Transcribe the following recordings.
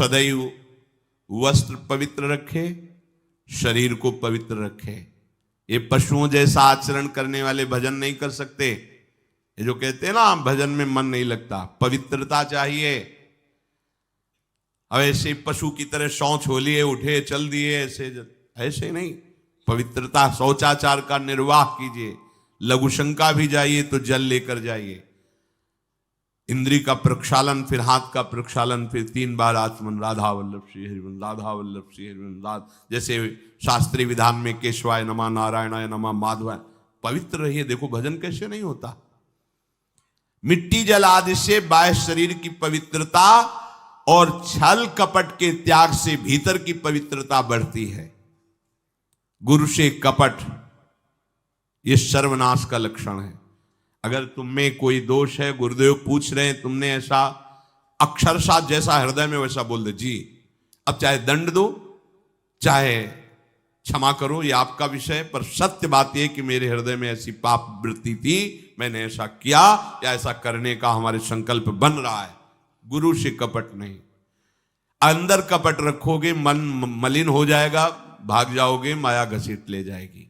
सदैव वस्त्र पवित्र रखे, शरीर को पवित्र रखे। ये पशुओं जैसा आचरण करने वाले भजन नहीं कर सकते। ये जो कहते हैं ना भजन में मन नहीं लगता, पवित्रता चाहिए। अब ऐसे पशु की तरह शौच हो लिए, उठे चल दिए, ऐसे नहीं। पवित्रता, शौचाचार का निर्वाह कीजिए। लघु शंका भी जाइए तो जल लेकर जाइए। इंद्री का प्रक्षालन, फिर हाथ का प्रक्षालन, फिर 3 बार आचमन, राधा वल्लभ श्री हरिवंश, राधा वल्लभ श्री हरिवंश, जैसे शास्त्रीय विधान में केशवाय नमः, नारायणाय नमः, माधवाय। पवित्र रहिए। देखो भजन कैसे नहीं होता। मिट्टी जल आदि से बाह्य शरीर की पवित्रता और छल कपट के त्याग से भीतर की पवित्रता बढ़ती है। गुरु से कपट, यह सर्वनाश का लक्षण है। अगर तुम में कोई दोष है, गुरुदेव पूछ रहे हैं, तुमने ऐसा अक्षरशः जैसा हृदय में वैसा बोल दे जी, अब चाहे दंड दो चाहे क्षमा करो, ये आपका विषय। पर सत्य बात यह कि मेरे हृदय में ऐसी पाप वृत्ति थी, मैंने ऐसा किया या ऐसा करने का हमारे संकल्प बन रहा है। गुरु से कपट नहीं। अंदर कपट रखोगे, मन मलिन हो जाएगा, भाग जाओगे, माया घसीट ले जाएगी।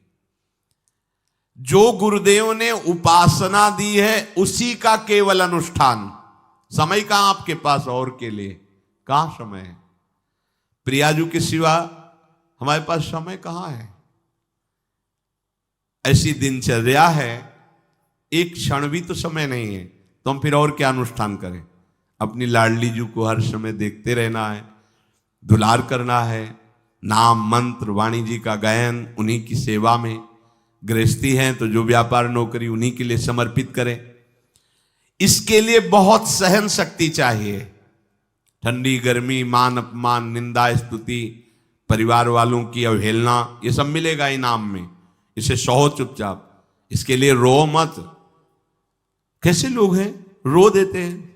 जो गुरुदेव ने उपासना दी है उसी का केवल अनुष्ठान। समय कहां आपके पास और के लिए? कहां समय है? प्रियाजू के सिवा हमारे पास समय कहां है? ऐसी दिनचर्या है, एक क्षण भी तो समय नहीं है, तो हम फिर और क्या अनुष्ठान करें? अपनी लाडली जू को हर समय देखते रहना है, दुलार करना है, नाम मंत्र वाणी जी का गायन, उन्हीं की सेवा में। गृहस्थी हैं तो जो व्यापार नौकरी उन्हीं के लिए समर्पित करें। इसके लिए बहुत सहन शक्ति चाहिए। ठंडी गर्मी, मान अपमान, निंदा स्तुति, परिवार वालों की अवहेलना, ये सब मिलेगा इनाम में। इसे सहो चुपचाप, इसके लिए रो मत। कैसे लोग हैं, रो देते हैं,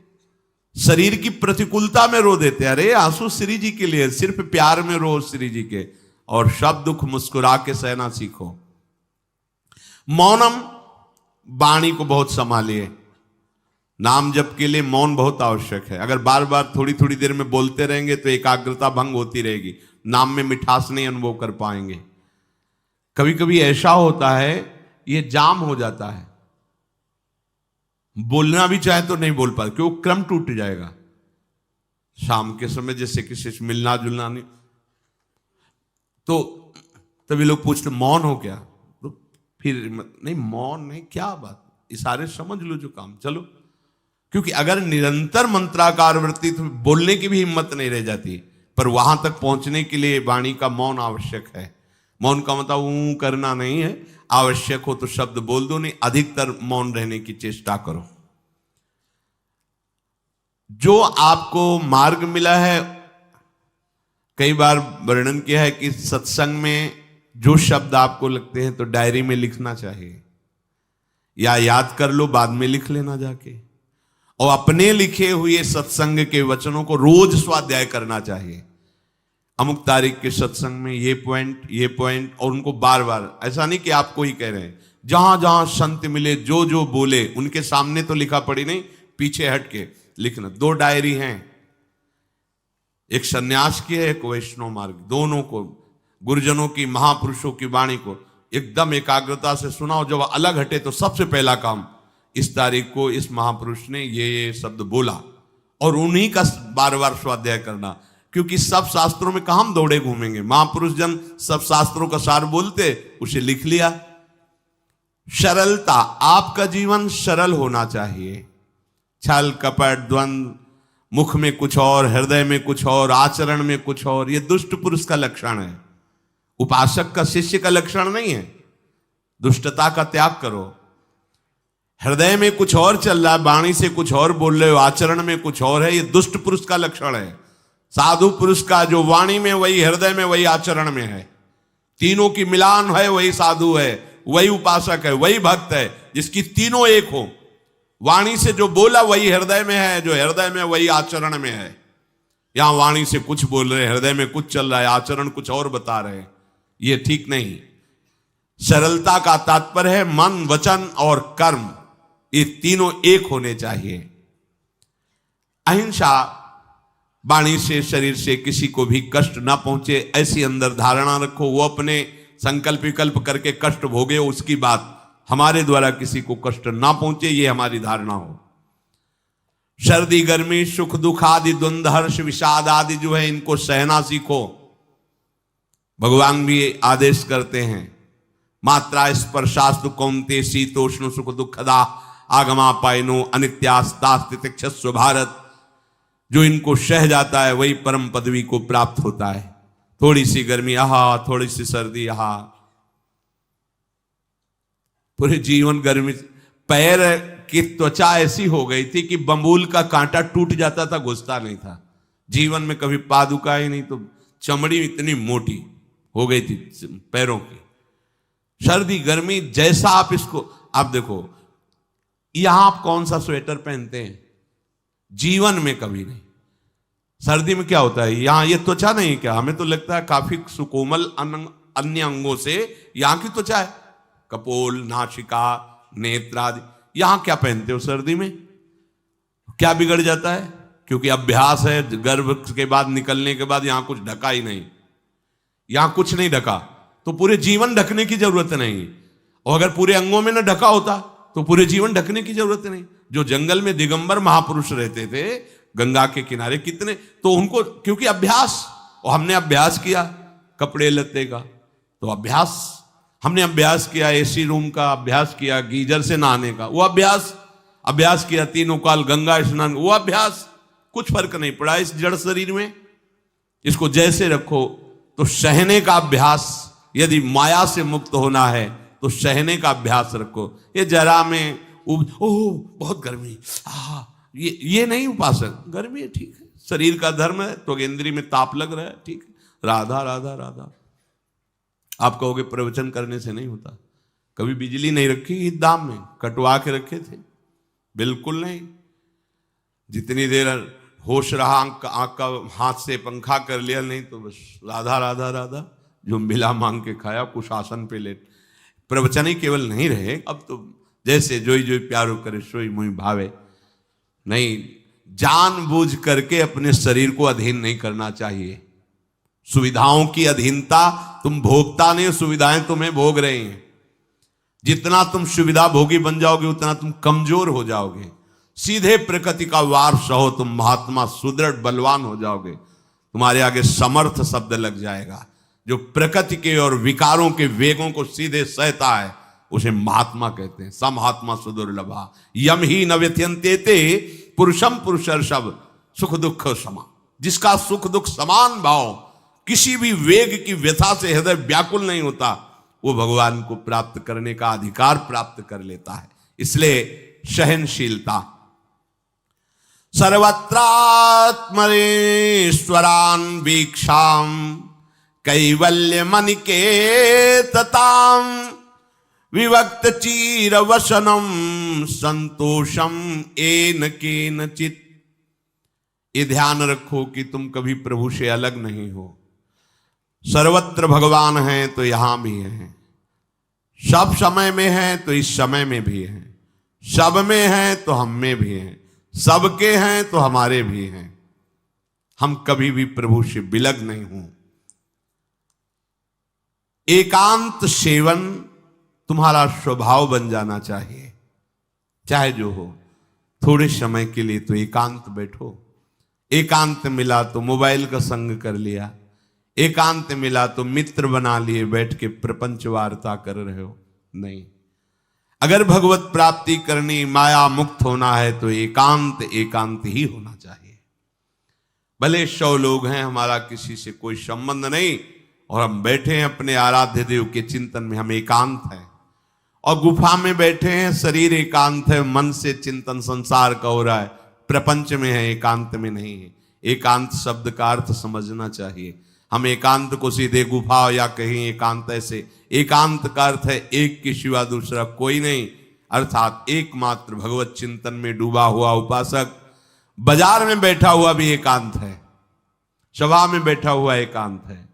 शरीर की प्रतिकूलता में रो देते हैं। अरे आंसू श्री जी के लिए, सिर्फ प्यार में रो श्री जी के, और सब दुख मुस्कुरा के सहना सीखो। मौनम, वाणी को बहुत संभालिए। नाम जप के लिए मौन बहुत आवश्यक है। अगर बार बार थोड़ी थोड़ी देर में बोलते रहेंगे तो एकाग्रता भंग होती रहेगी, नाम में मिठास नहीं अनुभव कर पाएंगे। कभी कभी ऐसा होता है, ये जाम हो जाता है, बोलना भी चाहे तो नहीं बोल पाते, क्योंकि क्रम टूट जाएगा। शाम के समय जैसे किसी से मिलना जुलना नहीं, तो तभी लोग पूछते मौन हो क्या? तो फिर नहीं, मौन नहीं, क्या बात, इशारे समझ लो जो काम, चलो। क्योंकि अगर निरंतर मंत्राकार वृत्ति तो बोलने की भी हिम्मत नहीं रह जाती। पर वहां तक पहुंचने के लिए वाणी का मौन आवश्यक है। मौन का मतलब ऊ करना नहीं है, आवश्यक हो तो शब्द बोल दो, नहीं अधिकतर मौन रहने की चेष्टा करो। जो आपको मार्ग मिला है, कई बार वर्णन किया है कि सत्संग में जो शब्द आपको लगते हैं तो डायरी में लिखना चाहिए, या याद कर लो, बाद में लिख लेना जाके। और अपने लिखे हुए सत्संग के वचनों को रोज स्वाध्याय करना चाहिए। अमुक तारीख के सत्संग में ये पॉइंट, और उनको बार बार, ऐसा नहीं कि आपको ही कह रहे हैं, जहां जहां संत मिले जो जो बोले उनके सामने तो लिखा पड़ी नहीं, पीछे हट के लिखना। 2 डायरी हैं, एक सन्यास की है, एक वैष्णव मार्ग। दोनों को, गुरुजनों की, महापुरुषों की वाणी को एकदम एकाग्रता से सुनाओ। जब अलग हटे तो सबसे पहला काम, इस तारीख को इस महापुरुष ने ये शब्द बोला, और उन्हीं का बार बार स्वाध्याय करना। क्योंकि सब शास्त्रों में कहां हम दौड़े घूमेंगे, महापुरुष जन सब शास्त्रों का सार बोलते, उसे लिख लिया। सरलता, आपका जीवन सरल होना चाहिए। छल कपट द्वंद्व, मुख में कुछ और, हृदय में कुछ और, आचरण में कुछ और, यह दुष्ट पुरुष का लक्षण है। उपासक का, शिष्य का लक्षण नहीं है। दुष्टता का त्याग करो। हृदय में कुछ और चल रहा है, वाणी से कुछ और बोल रहे हो, आचरण में कुछ और है, यह दुष्ट पुरुष का लक्षण है। साधु पुरुष का जो वाणी में वही, हृदय में वही, आचरण में है, तीनों की मिलान है, वही साधु है, वही उपासक है, वही भक्त है, जिसकी तीनों एक हो। वाणी से जो बोला वही हृदय में है, जो हृदय में वही आचरण में है। यहां वाणी से कुछ बोल रहे, हृदय में कुछ चल रहा है, आचरण कुछ और बता रहे, ये ठीक नहीं। सरलता का तात्पर्य है मन, वचन और कर्म, ये तीनों एक होने चाहिए। अहिंसा वाणी से शरीर से किसी को भी कष्ट ना पहुंचे, ऐसी अंदर धारणा रखो। वो अपने संकल्प विकल्प करके कष्ट भोगे, उसकी बात, हमारे द्वारा किसी को कष्ट ना पहुंचे, ये हमारी धारणा हो। सर्दी गर्मी सुख दुख आदि द्वंद्व हर्ष विषाद आदि जो है, इनको सहना सीखो। भगवान भी आदेश करते हैं, मात्रा स्पर्शास्तु कौन्ते शीतोष्ण सुख दुखदा आगमा पायनो अनित्यास्तास्तितिक्षस्व भारत। जो इनको सह जाता है वही परम पदवी को प्राप्त होता है। थोड़ी सी गर्मी आहा, थोड़ी सी सर्दी आहा, पूरे जीवन गर्मी। पैर की त्वचा ऐसी हो गई थी कि बंबूल का कांटा टूट जाता था, घुसता नहीं था। जीवन में कभी पादुका ही नहीं, तो चमड़ी इतनी मोटी हो गई थी पैरों की। सर्दी गर्मी जैसा आप इसको, आप देखो यहां आप कौन सा स्वेटर पहनते हैं, जीवन में कभी नहीं। सर्दी में क्या होता है, यहां ये त्वचा नहीं क्या, हमें तो लगता है काफी सुकोमल अन्य अंगों से यहां की त्वचा है, कपोल नासिका नेत्र आदि। यहां क्या पहनते हो सर्दी में, क्या बिगड़ जाता है, क्योंकि अभ्यास है। गर्भ के बाद निकलने के बाद यहां कुछ ढका ही नहीं, यहां कुछ नहीं ढका, तो पूरे जीवन ढकने की जरूरत नहीं। और अगर पूरे अंगों में न ढका होता तो पूरे जीवन ढकने की जरूरत नहीं। जो जंगल में दिगंबर महापुरुष रहते थे गंगा के किनारे, कितने, तो उनको क्योंकि अभ्यास, और हमने अभ्यास किया कपड़े लत्ते का, तो अभ्यास, हमने अभ्यास किया एसी रूम का, अभ्यास किया गीजर से नहाने का, वो अभ्यास किया तीनों काल गंगा स्नान, वो अभ्यास, कुछ फर्क नहीं पड़ा इस जड़ शरीर में। इसको जैसे रखो। तो सहने का अभ्यास, यदि माया से मुक्त होना है तो सहने का अभ्यास रखो। ये जरा में ओह बहुत गर्मी, ये नहीं उपासक। गर्मी है ठीक है, शरीर का धर्म है, तो इंद्री में ताप लग रहा है ठीक है, राधा राधा राधा। आप कहोगे प्रवचन करने से नहीं होता। कभी बिजली नहीं रखी ईद दाम में, कटवा के रखे थे, बिल्कुल नहीं। जितनी देर होश रहा आंख का हाथ से पंखा कर लिया, नहीं तो बस राधा राधा राधा, जो मिला मांग के खाया, कुछ आसन पे लेट। प्रवचन ही केवल नहीं रहे, अब तो जैसे जोई जोई प्यारो करे सोई मोई भावे। नहीं, जानबूझ करके अपने शरीर को अधीन नहीं करना चाहिए। सुविधाओं की अधीनता, तुम भोगता नहीं, सुविधाएं तुम्हें भोग रही हैं। जितना तुम सुविधा भोगी बन जाओगे उतना तुम कमजोर हो जाओगे। सीधे प्रकृति का वार सहो, तुम महात्मा सुदृढ़ बलवान हो जाओगे। तुम्हारे आगे समर्थ शब्द लग जाएगा। जो प्रकृति के और विकारों के वेगों को सीधे सहता है उसे महात्मा कहते हैं। समहात्मा सुदुर्लभा यम ही न व्यथयन्ते पुरुषम पुरुषर्षभ सुख दुख समा। जिसका सुख दुख समान भाव, किसी भी वेग की व्यथा से हृदय व्याकुल नहीं होता, वो भगवान को प्राप्त करने का अधिकार प्राप्त कर लेता है। इसलिए सहनशीलता। सर्वत्रात्मनेश्वरान वीक्षाम कैवल्य मनिकेतताम विवक्त चीर वसनम संतोषम एन केनचित। ये ध्यान रखो कि तुम कभी प्रभु से अलग नहीं हो। सर्वत्र भगवान हैं तो यहां भी हैं, सब समय में हैं तो इस समय में भी हैं, सब में हैं तो हम में भी हैं, सबके हैं तो हमारे भी हैं। हम कभी भी प्रभु से बिलग नहीं हूं। एकांत सेवन तुम्हारा स्वभाव बन जाना चाहिए। चाहे जो हो, थोड़े समय के लिए तो एकांत बैठो। एकांत मिला तो मोबाइल का संग कर लिया, एकांत मिला तो मित्र बना लिए, बैठ के प्रपंच वार्ता कर रहे हो। नहीं, अगर भगवत प्राप्ति करनी, माया मुक्त होना है तो एकांत एकांत ही होना चाहिए। भले 100 लोग हैं, हमारा किसी से कोई संबंध नहीं, और हम बैठे हैं अपने आराध्य देव के चिंतन में, हम एकांत हैं। और गुफा में बैठे हैं, शरीर एकांत है, मन से चिंतन संसार का हो रहा है, प्रपंच में है, एकांत में नहीं है। एकांत शब्द का अर्थ समझना चाहिए। हम एकांत को सीधे गुफा या कहीं एकांत, ऐसे एकांत का अर्थ है एक के सिवा दूसरा कोई नहीं, अर्थात एकमात्र भगवत चिंतन में डूबा हुआ उपासक। बाजार में बैठा हुआ भी एकांत है, सभा में बैठा हुआ एकांत है,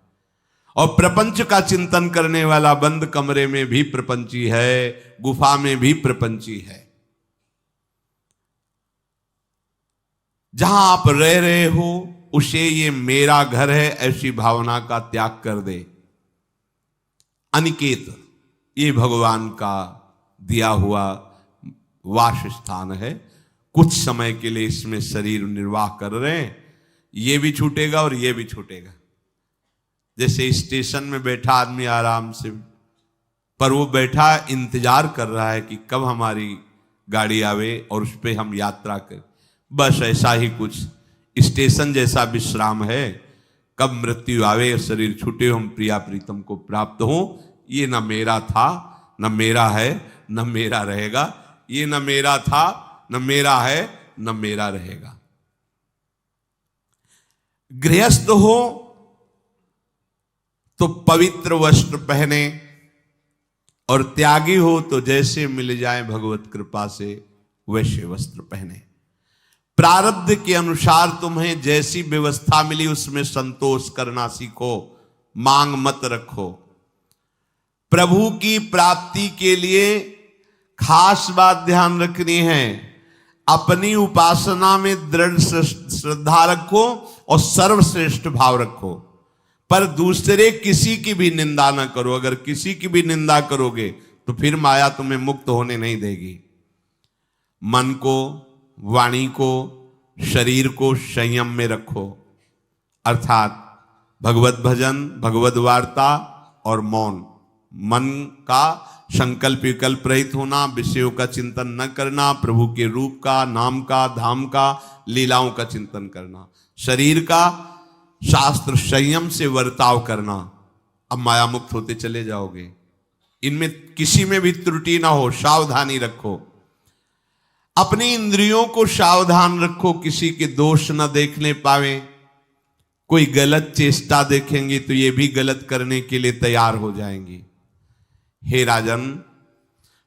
और प्रपंच का चिंतन करने वाला बंद कमरे में भी प्रपंची है, गुफा में भी प्रपंची है। जहां आप रह रहे हो उसे ये मेरा घर है ऐसी भावना का त्याग कर दे। अनिकेत ये भगवान का दिया हुआ वास स्थान है। कुछ समय के लिए इसमें शरीर निर्वाह कर रहे हैं, ये भी छूटेगा और ये भी छूटेगा। जैसे स्टेशन में बैठा आदमी आराम से, पर वो बैठा इंतजार कर रहा है कि कब हमारी गाड़ी आवे और उस पर हम यात्रा करें। बस ऐसा ही कुछ स्टेशन जैसा विश्राम है। कब मृत्यु आवे, शरीर छूटे, हम प्रिया प्रीतम को प्राप्त हो। ये न मेरा था, न मेरा है, न मेरा रहेगा। ये न मेरा था, न मेरा है, न मेरा रहेगा। गृहस्थ हो तो पवित्र वस्त्र पहने, और त्यागी हो तो जैसे मिल जाए भगवत कृपा से वैसे वस्त्र पहने। प्रारब्ध के अनुसार तुम्हें जैसी व्यवस्था मिली उसमें संतोष करना सीखो, मांग मत रखो। प्रभु की प्राप्ति के लिए खास बात ध्यान रखनी है, अपनी उपासना में दृढ़ श्रद्धा रखो और सर्वश्रेष्ठ भाव रखो, पर दूसरे किसी की भी निंदा ना करो। अगर किसी की भी निंदा करोगे तो फिर माया तुम्हें मुक्त होने नहीं देगी। मन को, वाणी को, शरीर को संयम में रखो, अर्थात भगवत भजन, भगवत वार्ता और मौन। मन का संकल्प विकल्प रहित होना, विषयों का चिंतन न करना, प्रभु के रूप का, नाम का, धाम का, लीलाओं का चिंतन करना। शरीर का शास्त्र संयम से वर्ताव करना। अब माया मुक्त होते चले जाओगे। इनमें किसी में भी त्रुटि ना हो, सावधानी रखो। अपनी इंद्रियों को सावधान रखो, किसी के दोष न देखने पावे। कोई गलत चेष्टा देखेंगे तो ये भी गलत करने के लिए तैयार हो जाएंगी। हे राजन,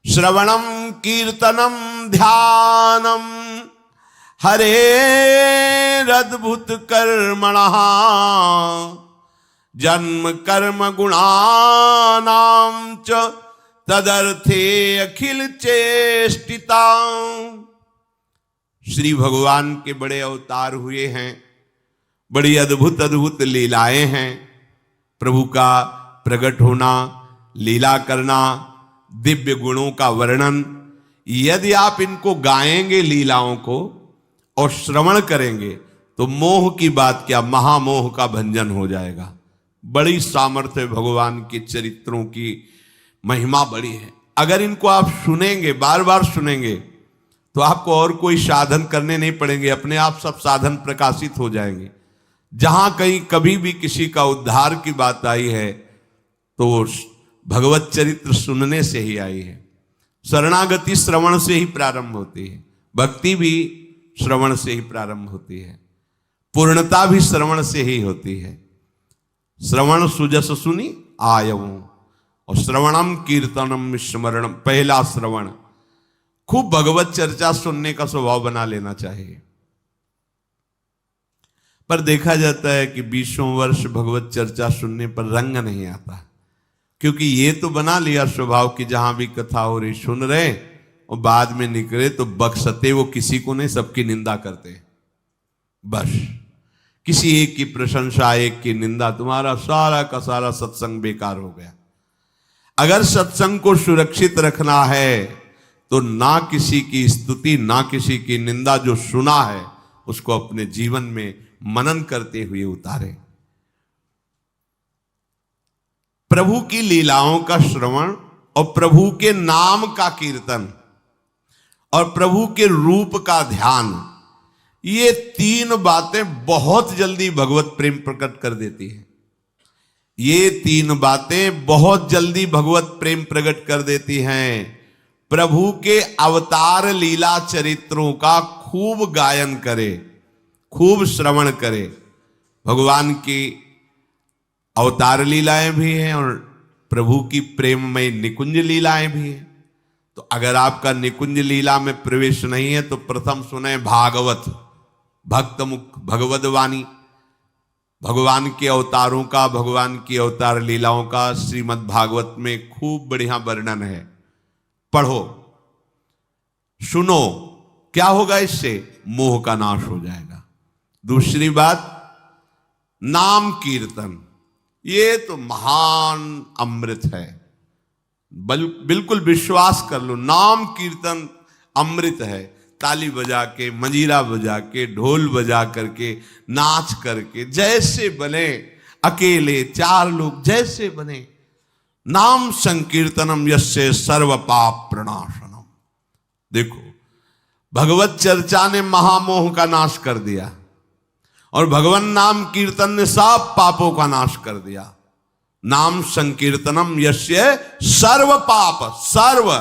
श्रवणम कीर्तनम ध्यानम हरेरद्भुत कर्मणः जन्म कर्म गुणानां च तदर्थे अखिल चेष्टिता। श्री भगवान के बड़े अवतार हुए हैं, बड़ी अद्भुत अद्भुत लीलाएं हैं। प्रभु का प्रकट होना, लीला करना, दिव्य गुणों का वर्णन। यदि आप इनको गाएंगे लीलाओं को और श्रवण करेंगे तो मोह की बात क्या, महामोह का भंजन हो जाएगा। बड़ी सामर्थ्य भगवान के चरित्रों की, महिमा बड़ी है। अगर इनको आप सुनेंगे, बार बार सुनेंगे, तो आपको और कोई साधन करने नहीं पड़ेंगे, अपने आप सब साधन प्रकाशित हो जाएंगे। जहां कहीं कभी भी किसी का उद्धार की बात आई है तो भगवत चरित्र सुनने से ही आई है। शरणागति श्रवण से ही प्रारंभ होती है, भक्ति भी श्रवण से ही प्रारंभ होती है, पूर्णता भी श्रवण से ही होती है। श्रवण सुजस सुनी आयऊ, और श्रवणम कीर्तनम स्मरणम। पहला श्रवण, खूब भगवत चर्चा सुनने का स्वभाव बना लेना चाहिए। पर देखा जाता है कि 20 वर्ष भगवत चर्चा सुनने पर रंग नहीं आता, क्योंकि ये तो बना लिया स्वभाव कि जहां भी कथा हो रही सुन रहे, और बाद में निकले तो बख्शते वो किसी को नहीं, सबकी निंदा करते। बस किसी एक की प्रशंसा, एक की निंदा, तुम्हारा सारा का सारा सत्संग बेकार हो गया। अगर सत्संग को सुरक्षित रखना है तो ना किसी की स्तुति, ना किसी की निंदा, जो सुना है उसको अपने जीवन में मनन करते हुए उतारे। प्रभु की लीलाओं का श्रवण और प्रभु के नाम का कीर्तन और प्रभु के रूप का ध्यान, ये 3 बातें बहुत जल्दी भगवत प्रेम प्रकट कर देती है। ये 3 बातें बहुत जल्दी भगवत प्रेम प्रकट कर देती हैं। प्रभु के अवतार लीला चरित्रों का खूब गायन करे, खूब श्रवण करे। भगवान की अवतार लीलाएं भी हैं और प्रभु की प्रेममय निकुंज लीलाएं भी हैं। तो अगर आपका निकुंज लीला में प्रवेश नहीं है तो प्रथम सुने भागवत, भक्त मुख भगवद वाणी। भगवान के अवतारों का, भगवान की अवतार लीलाओं का श्रीमद् भागवत में खूब बढ़िया वर्णन है। पढ़ो, सुनो, क्या होगा इससे? मोह का नाश हो जाएगा। दूसरी बात, नाम कीर्तन, ये तो महान अमृत है। बिल्कुल विश्वास कर लो, नाम कीर्तन अमृत है। ताली बजा के, मंजीरा बजा के, ढोल बजा करके, नाच करके, जैसे बने, अकेले, चार लोग, जैसे बने, नाम संकीर्तनम यस्य सर्व पाप प्रणाशनम। देखो, भगवत चर्चा ने महामोह का नाश कर दिया और भगवान नाम कीर्तन ने सब पापों का नाश कर दिया। नाम संकीर्तनम यस्य सर्व पाप, सर्व,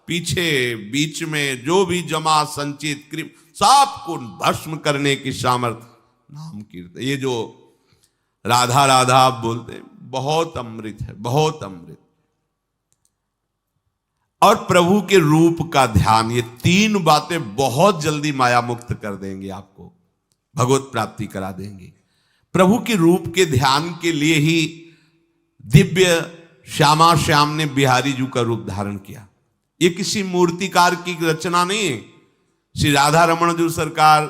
पीछे बीच में जो भी जमा संचित क्रिम, सबको भस्म करने की सामर्थ्य नाम कीर्तन। ये जो राधा राधा आप बोलते हैं, बहुत अमृत है, बहुत अमृत। और प्रभु के रूप का ध्यान, ये तीन बातें बहुत जल्दी माया मुक्त कर देंगे, आपको भगवत प्राप्ति करा देंगे। प्रभु के रूप के ध्यान के लिए ही दिव्य श्यामा श्याम ने बिहारी जी का रूप धारण किया। ये किसी मूर्तिकार की रचना नहीं है। श्री राधा रमण जी सरकार,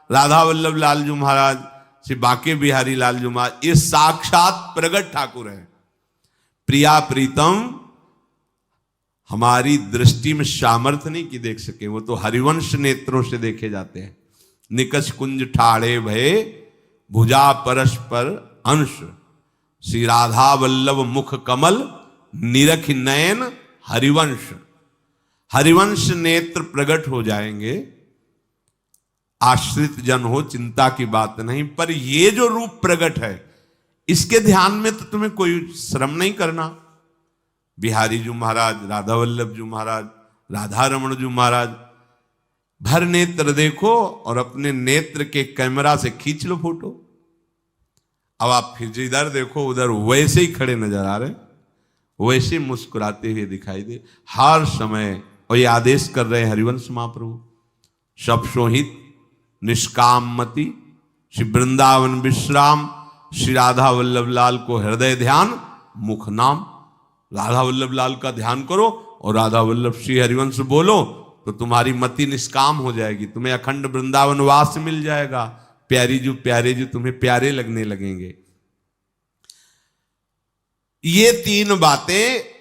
राधा वल्लभ लाल जी महाराज, श्री बांके बिहारी लाल जी महाराज, ये साक्षात प्रगट ठाकुर है। प्रिया प्रीतम हमारी दृष्टि में सामर्थ्य नहीं कि देख सके, वो तो हरिवंश नेत्रों से देखे जाते हैं। निकष कुंज ठाड़े भये भुजा परस्पर अंश, श्री राधा वल्लभ मुख कमल निरख नयन हरिवंश। हरिवंश नेत्र प्रकट हो जाएंगे, आश्रित जन हो, चिंता की बात नहीं। पर ये जो रूप प्रकट है, इसके ध्यान में तो तुम्हें कोई श्रम नहीं करना। बिहारी जी महाराज, राधा वल्लभ जी महाराज, राधा रमण जी महाराज, भर नेत्र देखो और अपने नेत्र के कैमरा से खींच लो फोटो। अब आप फिर जिधर देखो उधर वैसे ही खड़े नजर आ रहे, वैसे मुस्कुराते हुए दिखाई दे हर समय। और ये आदेश कर रहे हैं हरिवंश महाप्रभु, सब सोहित निष्कामति, श्री वृंदावन विश्राम, श्री राधा वल्लभ लाल को हृदय ध्यान, मुख नाम। राधा वल्लभ लाल का ध्यान करो और राधा वल्लभ श्री हरिवंश बोलो तो तुम्हारी मति निष्काम हो जाएगी, तुम्हें अखंड वृंदावन वास मिल जाएगा। प्यारे जो तुम्हें प्यारे लगने लगेंगे। ये तीन बातें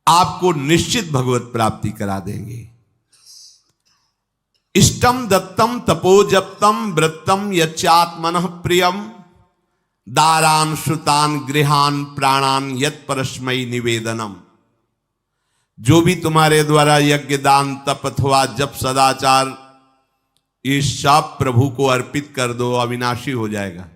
आपको निश्चित भगवत प्राप्ति करा देंगे। इष्टम दत्तम तपोजप्तम वृत्तम यच्चात्मनः प्रियम, दारान श्रुतान गृहान प्राणान यत् परस्मै निवेदनम। जो भी तुम्हारे द्वारा यज्ञ दान तप अथवा जप सदाचार, ये सब प्रभु को अर्पित कर दो, अविनाशी हो जाएगा।